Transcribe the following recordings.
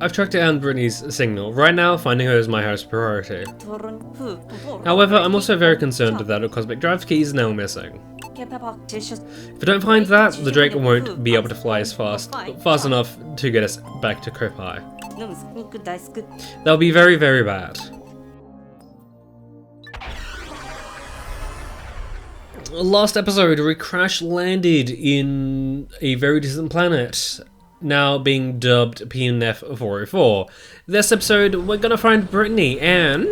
I've tracked down Brittany's signal. Right now, finding her is my highest priority. However, I'm also very concerned that her cosmic drive key is now missing. If I don't find that, the Drake won't be able to fly as fast enough to get us back to Kripai. That'll be very, very bad. Last episode, we crash landed in a very distant planet, now being dubbed PNF 404. This episode, we're gonna find Brittany, and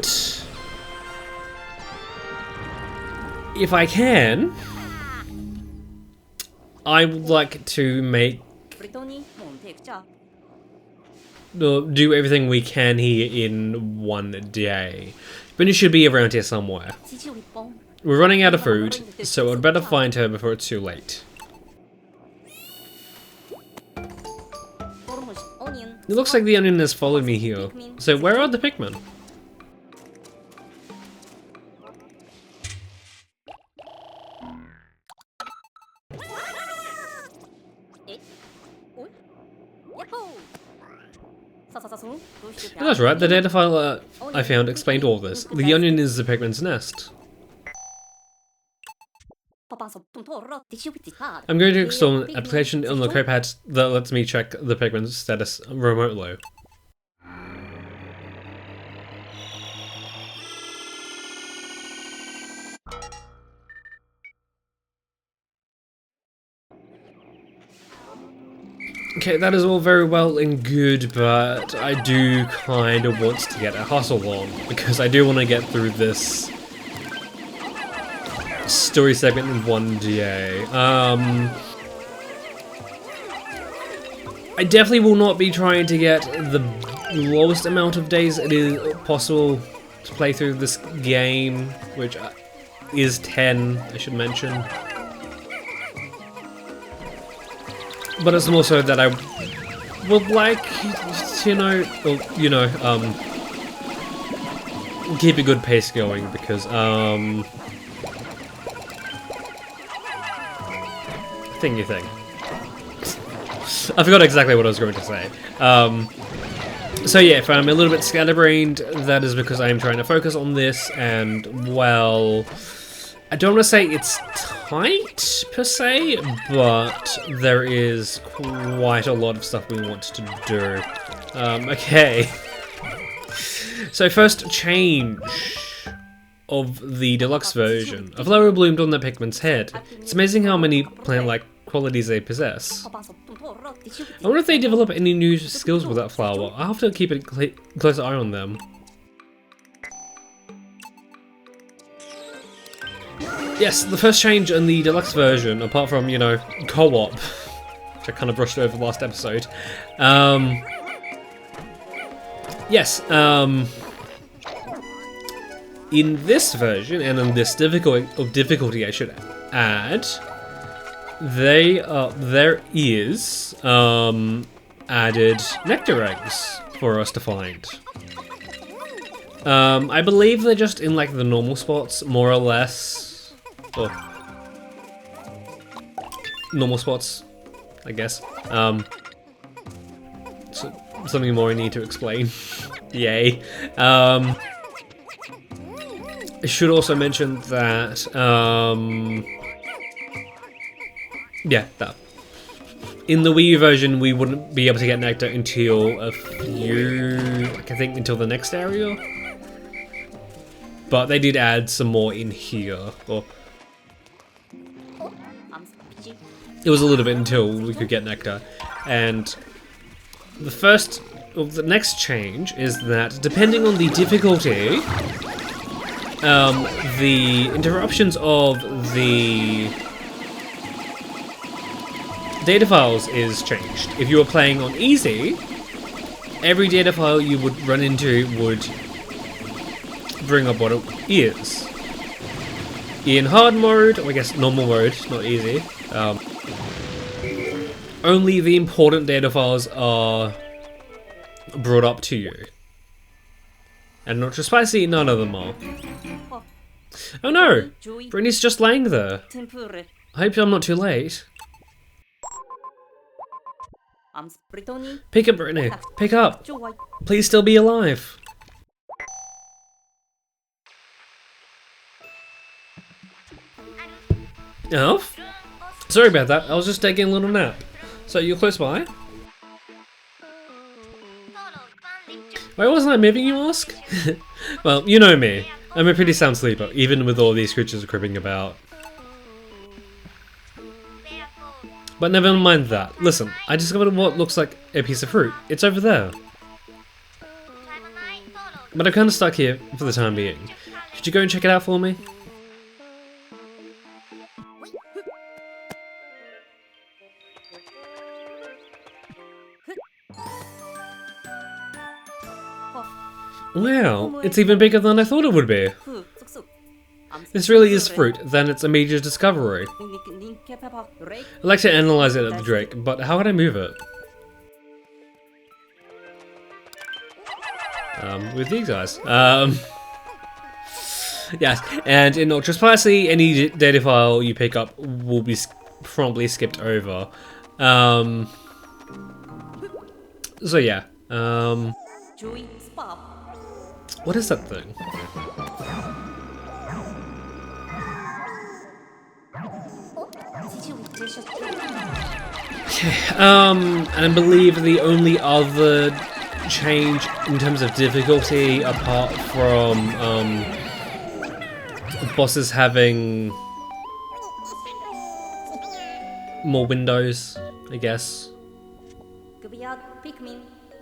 if I can, I would like to do everything we can here in one day. Brittany should be around here somewhere. We're running out of food, so I'd better find her before it's too late. It looks like the onion has followed me here. So where are the Pikmin? That's right, the data file I found explained all this. The onion is the Pikmin's nest. I'm going to install an application on the Cooperative that lets me check the Pikmin's status remotely. Okay, that is all very well and good, but I do kind of want to get a hustle on, because I do want to get through this story segment in one day. I definitely will not be trying to get the lowest amount of days it is possible to play through this game, which is 10, I should mention. But it's more so that I would like to, keep a good pace going, because, thingy thing. I forgot exactly what I was going to say. So yeah, if I'm a little bit scatterbrained, that is because I am trying to focus on this, and, well, I don't want to say it's tight, per se, but there is quite a lot of stuff we want to do. Okay. So first change of the deluxe version. A flower bloomed on the Pikmin's head. It's amazing how many plant-like qualities they possess. I wonder if they develop any new skills with that flower. I'll have to keep a close eye on them. Yes, the first change in the deluxe version, apart from, co-op, which I kind of brushed over last episode. Yes, in this version, and in this difficulty I should add, there is added nectar eggs for us to find. I believe they're just in like the normal spots, more or less. Or normal spots, I guess. So, something more I need to explain. Yay. I should also mention that, in the Wii U version, we wouldn't be able to get nectar until I think until the next area. But they did add some more in here. It was a little bit until we could get nectar. And the next change is that depending on the difficulty, the interruptions of the data files is changed. If you were playing on easy, every data file you would run into would bring up what it is. In hard mode, or I guess normal mode, not easy, only the important data files are brought up to you. And not just spicy, none of them are. Oh no! Brittany's just laying there. I hope I'm not too late. Pick up, Brittany. Pick up. Please still be alive. Elf? Sorry about that. I was just taking a little nap. So you're close by? Why wasn't I moving, you ask? Well, you know me. I'm a pretty sound sleeper, even with all these creatures creeping about. But never mind that. Listen, I discovered what looks like a piece of fruit. It's over there. But I'm kind of stuck here for the time being. Could you go and check it out for me? Wow, it's even bigger than I thought it would be. This really is fruit, then it's a major discovery. I'd like to analyze it at the Drake, but how would I move it? With these guys. Yes, and in Ultra Spicy, any data file you pick up will be promptly skipped over. So yeah. What is that thing? And I believe the only other change in terms of difficulty, apart from bosses having more windows, I guess.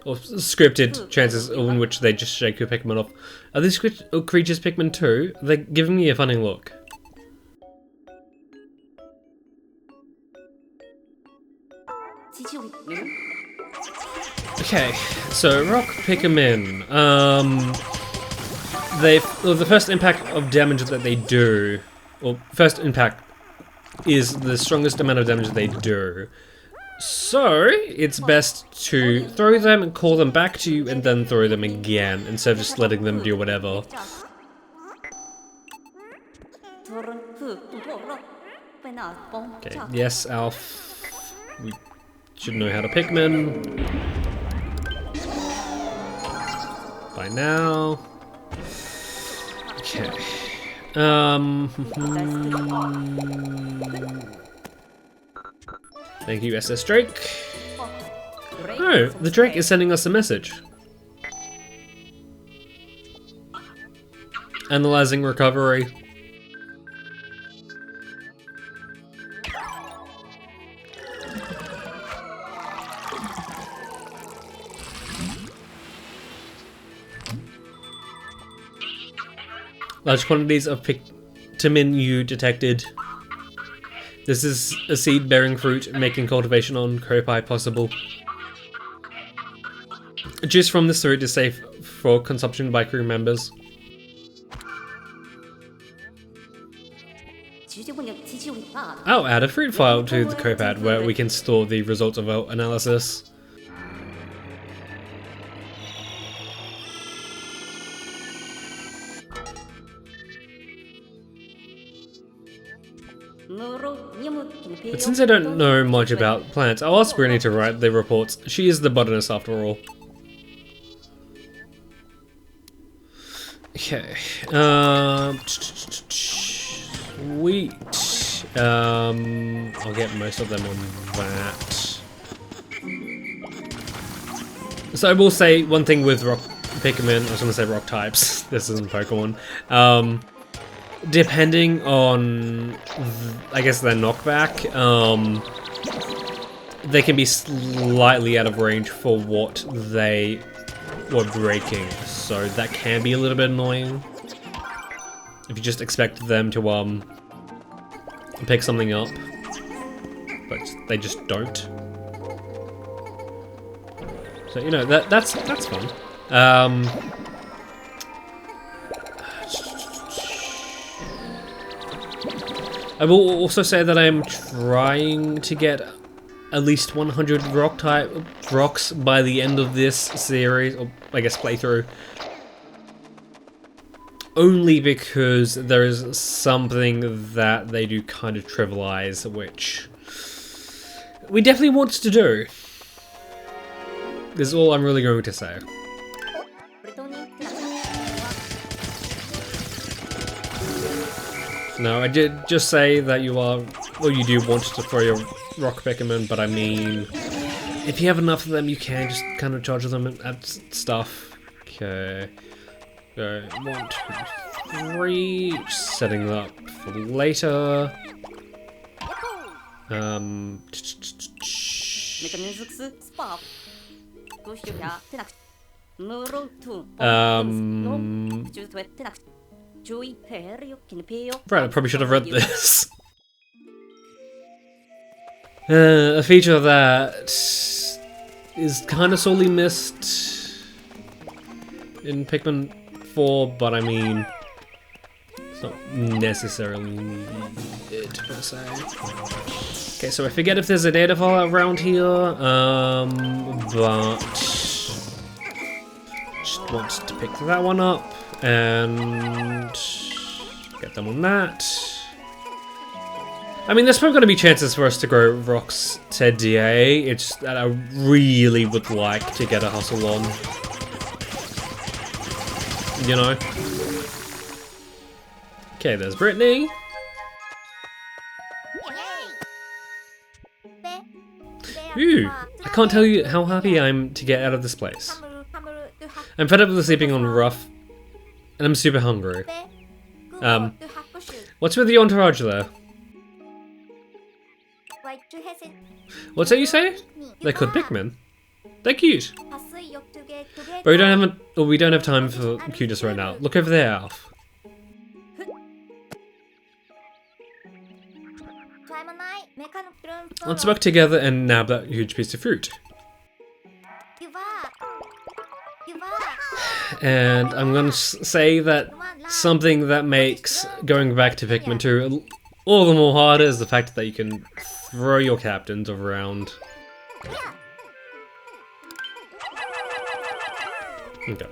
Or scripted chances in which they just shake your Pikmin off. Are these creatures Pikmin too? They're giving me a funny look. Okay, so rock Pikmin. The first impact of damage that they do, or first impact is the strongest amount of damage they do. So, it's best to throw them and call them back to you and then throw them again, instead of just letting them do whatever. Okay, yes, Alf. We should know how to Pikmin. By now. Okay. Thank you, SS Drake. Oh, the Drake is sending us a message. Analyzing recovery. Large quantities of Pikmin you detected. This is a seed-bearing fruit, making cultivation on Cooperative possible. Juice from this fruit is safe for consumption by crew members. I'll add a fruit file to the Coopad where we can store the results of our analysis. But since I don't know much about plants, I'll ask Brittany to write the reports. She is the botanist after all. Okay. Sweet. I'll get most of them on that. So I will say one thing with rock Pikmin, I was going to say rock types, this isn't Pokemon. Depending on, I guess, their knockback, they can be slightly out of range for what they were breaking, so that can be a little bit annoying. If you just expect them to pick something up, but they just don't. So you know that's fun. I will also say that I am trying to get at least 100 rocks by the end of this series, or I guess playthrough. Only because there is something that they do kind of trivialize, which we definitely want to do. is all I'm really going to say. No, I did just say that you are, or you do want to throw your rock Pikmin, but I mean, if you have enough of them, you can just kind of charge them at stuff. Okay. Go 1, 2, 3. Setting that up for later. Right, I probably should have read this. A feature that is kind of sorely missed in Pikmin 4, but I mean, it's not necessarily needed per se. Okay, so I forget if there's a data file around here, but just want to pick that one up and get them on that. I mean, there's probably going to be chances for us to grow rocks today. It's just that I really would like to get a hustle on. You know? Okay, there's Brittany. Ooh, I can't tell you how happy I am to get out of this place. I'm fed up with sleeping on rough, and I'm super hungry. What's with the entourage there? What's that you say? They're called Pikmin. They're cute. But we don't have time for cuteness right now. Look over there, Alf. Let's work together and nab that huge piece of fruit. And I'm gonna say that something that makes going back to Pikmin 2 all the more harder is the fact that you can throw your captains around. Okay.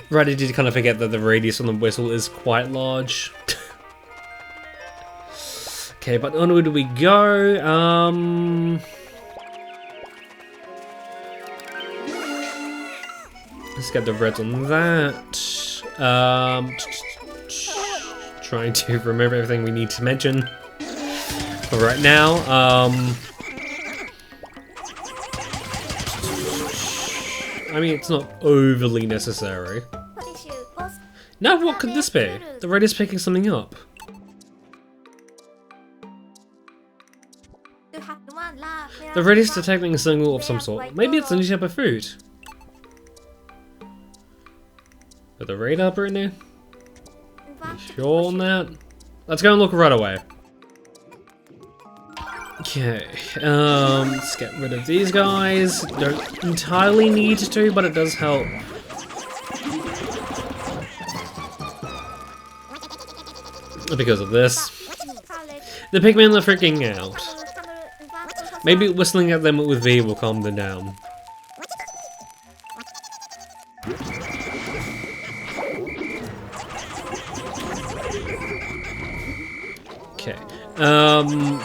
Right, I did kind of forget that the radius on the whistle is quite large. Okay, but onward we go. Let's get the reds on that. Trying to remember everything we need to mention for right now. I mean, it's not overly necessary. Now, what could this be? The red is picking something up. The red is detecting a signal of some sort. Maybe it's a new type of food. Got the radar, Brittany? You sure on that? Let's go and look right away. Okay, let's get rid of these guys. Don't entirely need to, but it does help. Because of this. The Pikmin are freaking out. Maybe whistling at them with V will calm them down. Okay. I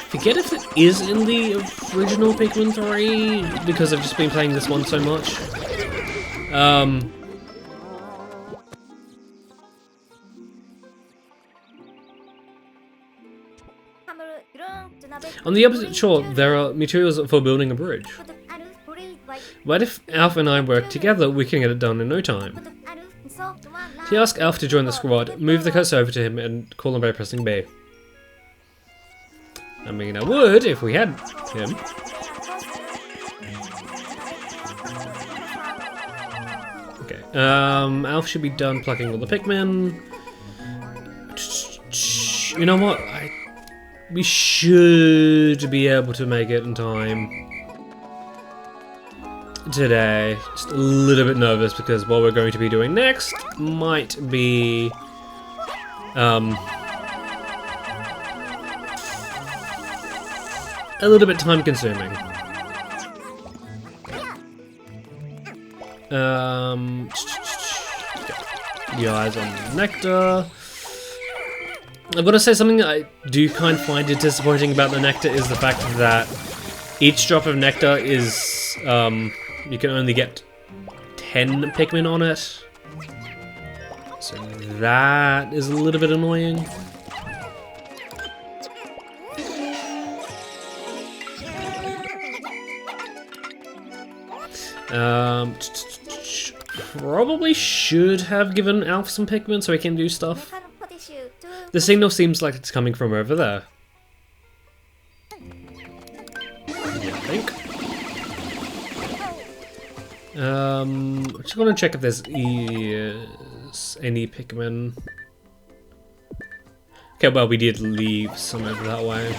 forget if it is in the original Pikmin 3, because I've just been playing this one so much. On the opposite shore, there are materials for building a bridge. What if Alf and I work together? We can get it done in no time. He asked Alf to join the squad, move the cursor over to him, and call him by pressing B. I mean, I would if we had him. Okay, Alf should be done plucking all the Pikmin. You know what? We should be able to make it in time today. Just a little bit nervous because what we're going to be doing next might be a little bit time consuming. The eyes on the nectar. I've got to say something that I do kind of find it disappointing about the nectar is the fact that each drop of nectar is, you can only get 10 Pikmin on it. So that is a little bit annoying. Probably should have given Alf some Pikmin so he can do stuff. The signal seems like it's coming from over there. Yeah, I think. I just want to check if there's any Pikmin. Okay, well, we did leave some over that way.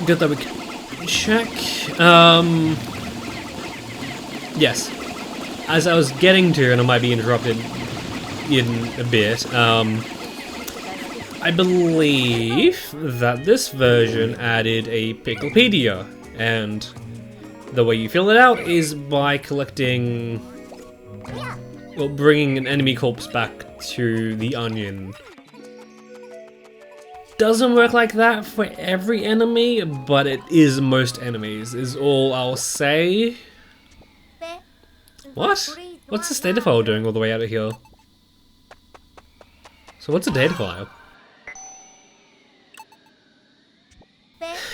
Good that we can check. Yes. As I was getting to, and I might be interrupted in a bit, I believe that this version added a Picklepedia, and the way you fill it out is by collecting, well, bringing an enemy corpse back to the onion. Doesn't work like that for every enemy, but it is most enemies, is all I'll say. What? What's this data file doing all the way out of here? So what's a data file?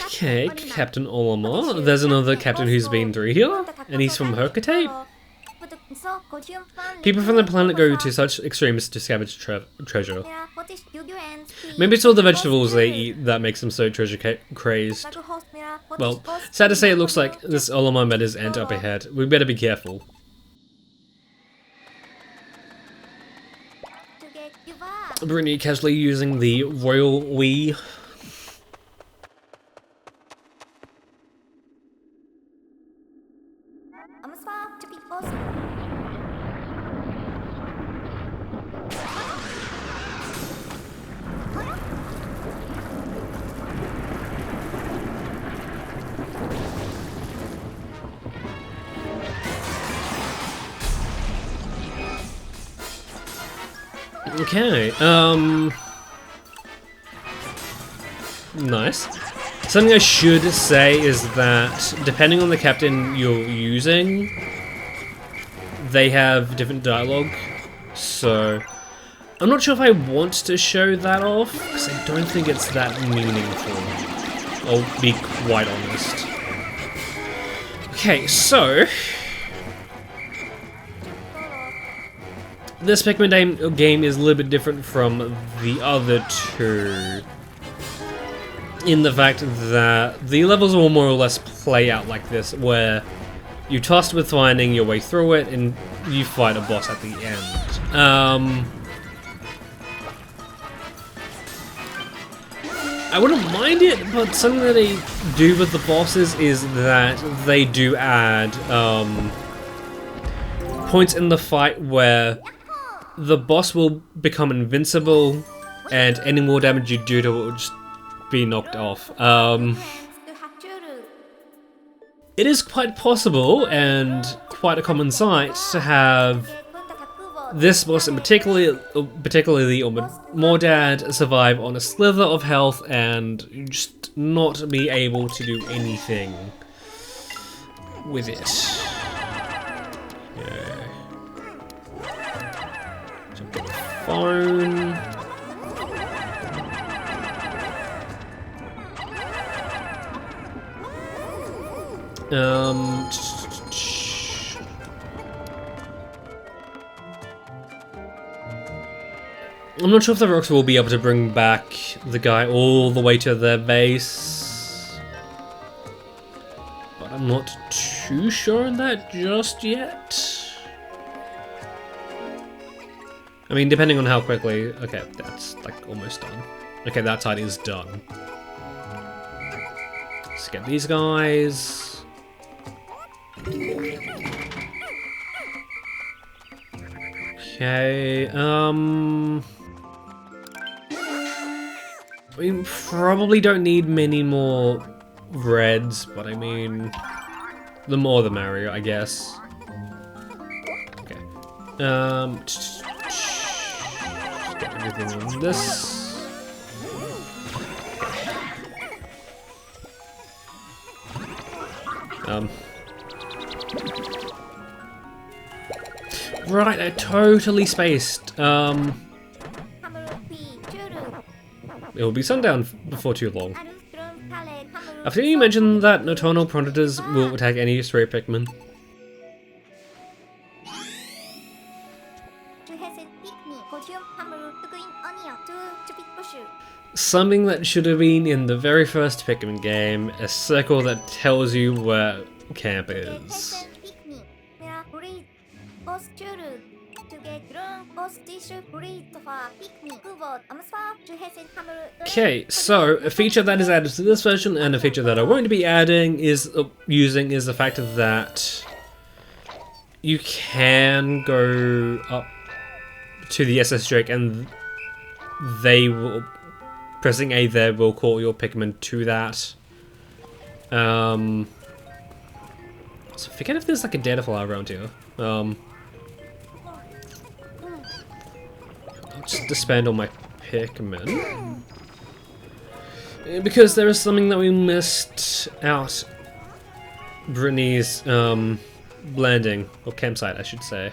Okay, Captain Olimar. There's another captain who's been through here, and he's from Hocotate. People from the planet go to such extremes to scavenge treasure. Maybe it's all the vegetables they eat that makes them so treasure crazed. Well, sad to say it looks like this Olimar met his end up ahead. We better be careful. Brittany casually using the royal we. Okay, nice. Something I should say is that, depending on the captain you're using, they have different dialogue, so I'm not sure if I want to show that off, because I don't think it's that meaningful. I'll be quite honest. Okay, so this Pikmin game is a little bit different from the other two, in the fact that the levels will more or less play out like this, where you're tasked with finding your way through it and you fight a boss at the end. I wouldn't mind it, but something that they do with the bosses is that they do add points in the fight where the boss will become invincible, and any more damage you do to it will just be knocked off. It is quite possible, and quite a common sight, to have this boss, and particularly Mawdad, survive on a slither of health and just not be able to do anything with it. Phone. I'm not sure if the rocks will be able to bring back the guy all the way to their base, but I'm not too sure on that just yet. I mean, depending on how quickly... Okay, that's like almost done. Okay, that side is done. Let's get these guys. Okay, we probably don't need many more reds, but I mean, the more the merrier, I guess. Okay. get everything on this. Right, I totally spaced. It will be sundown before too long. After you mentioned that nocturnal predators will attack any stray Pikmin. Something that should have been in the very first Pikmin game, a circle that tells you where camp is. Okay, so a feature that is added to this version and a feature that I won't be adding is the fact that you can go up to the SS Drake and they will, pressing A there will call your Pikmin to that. So I forget if there's like a data file around here. I'll just disband all my Pikmin. Because there is something that we missed out. Brittany's landing, or campsite I should say.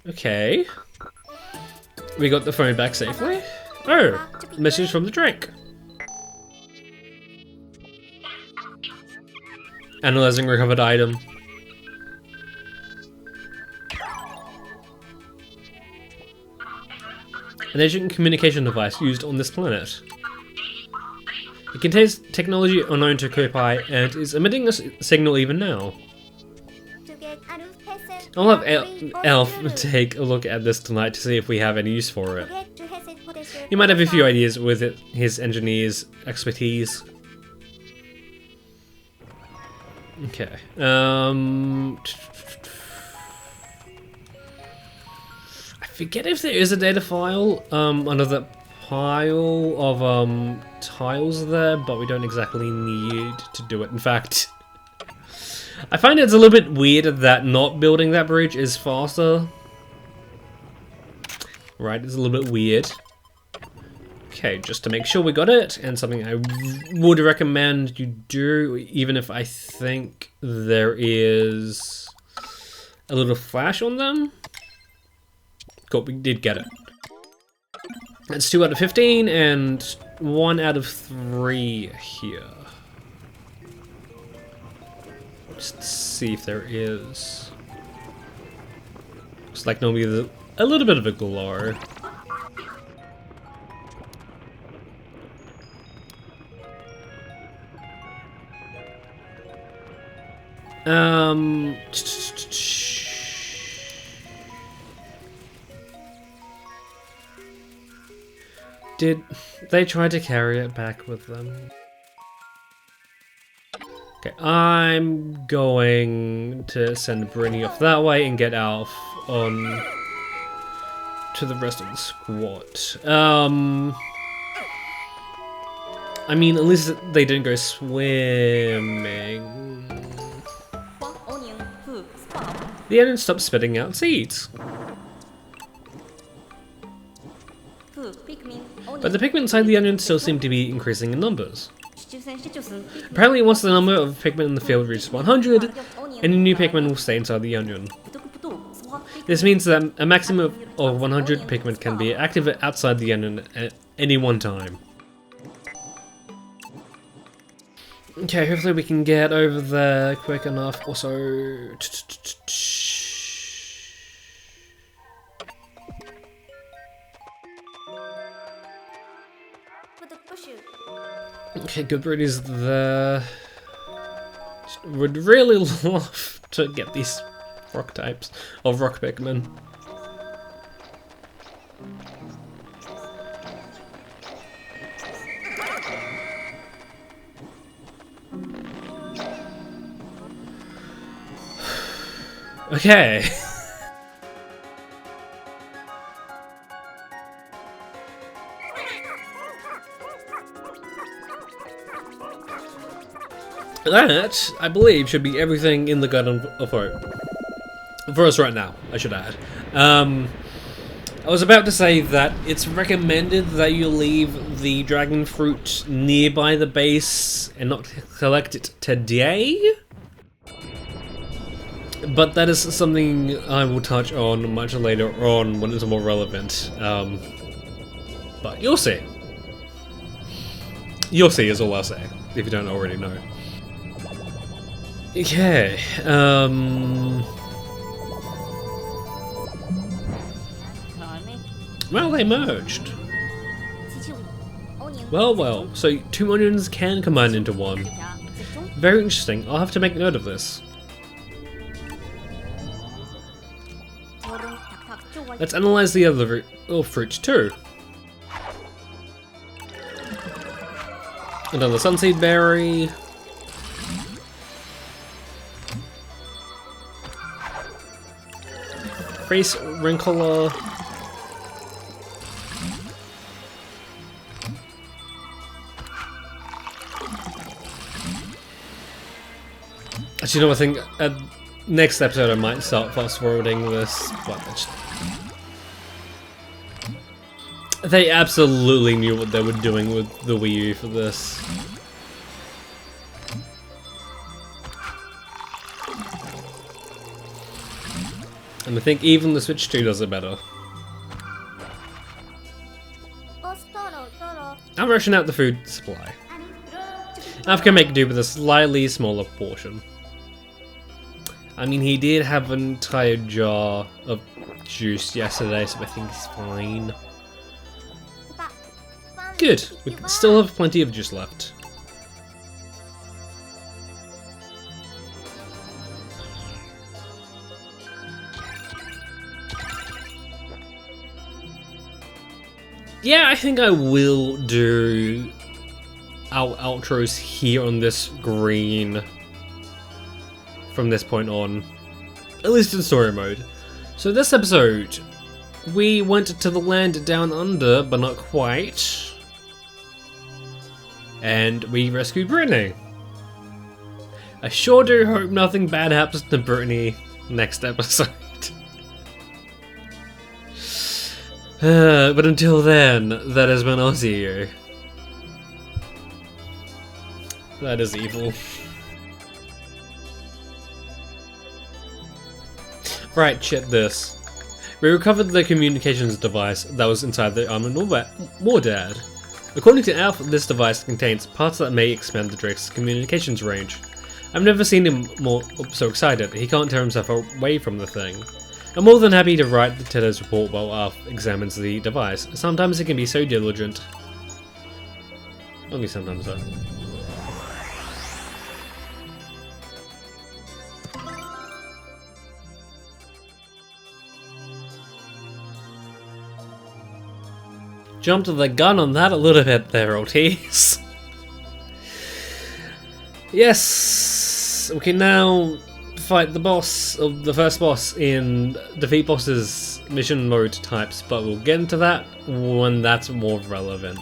Okay. We got the phone back safely. Oh, message from the Drake. Analyzing recovered item. An ancient communication device used on this planet. It contains technology unknown to Cooperative and is emitting a signal even now. I'll have Elf take a look at this tonight to see if we have any use for it. He might have a few ideas with his engineer's expertise. Okay. I forget if there is a data file under the pile of tiles there, but we don't exactly need to do it. In fact, I find it's a little bit weird that not building that bridge is faster. Right, it's a little bit weird. Okay, just to make sure we got it, and something I would recommend you do, even if I think there is a little flash on them. Cool, we did get it. It's 2 out of 15 and 1 out of 3 here. Just see if there is. Looks like normally there's a little bit of a glow. Did they try to carry it back with them? Okay, I'm going to send Brittany off that way and get Alf on to the rest of the squad. I mean, at least they didn't go swimming. The onion stopped spitting out seeds. But the Pikmin inside the onion still seem to be increasing in numbers. Apparently once the number of Pikmin in the field reaches 100, any new Pikmin will stay inside the onion. This means that a maximum of 100 Pikmin can be active outside the onion at any one time. Okay, hopefully we can get over there quick enough. Also... Okay, good Brittany's there. Would really love to get these rock types of rock Pikmin. Okay. That, I believe, should be everything in the Garden of Hope. For us right now, I should add. I was about to say that it's recommended that you leave the dragon fruit nearby the base and not collect it today. But that is something I will touch on much later on when it's more relevant. But you'll see. You'll see is all I'll say, if you don't already know. Okay, well, they merged. Well, so 2 onions can combine into one. Very interesting, I'll have to make note of this. Let's analyze the other fruits too. Another sunseed berry. Face wrinkler. Actually, you know, I think next episode I might start fast forwarding this, but they absolutely knew what they were doing with the Wii U for this. And I think even the Switch 2 does it better. I'm rushing out the food supply. I can make do with a slightly smaller portion. I mean, he did have an entire jar of juice yesterday, so I think he's fine. Good, we still have plenty of juice left. Yeah, I think I will do our outros here on this green from this point on, at least in story mode. So this episode, we went to the land down under, but not quite, and we rescued Brittany. I sure do hope nothing bad happens to Brittany next episode. But until then, that has been Ozzy. That is evil. Right, check this. We recovered the communications device that was inside the armored Mawdad. According to Alf, this device contains parts that may expand the Drake's communications range. I've never seen him more so excited. He can't tear himself away from the thing. I'm more than happy to write the Tedder's report while Alf examines the device. Sometimes it can be so diligent. Only sometimes though. Jumped the gun on that a little bit there, Ortiz. Yes, we can now fight the boss, of the first boss in defeat bosses mission mode types, but we'll get into that when that's more relevant.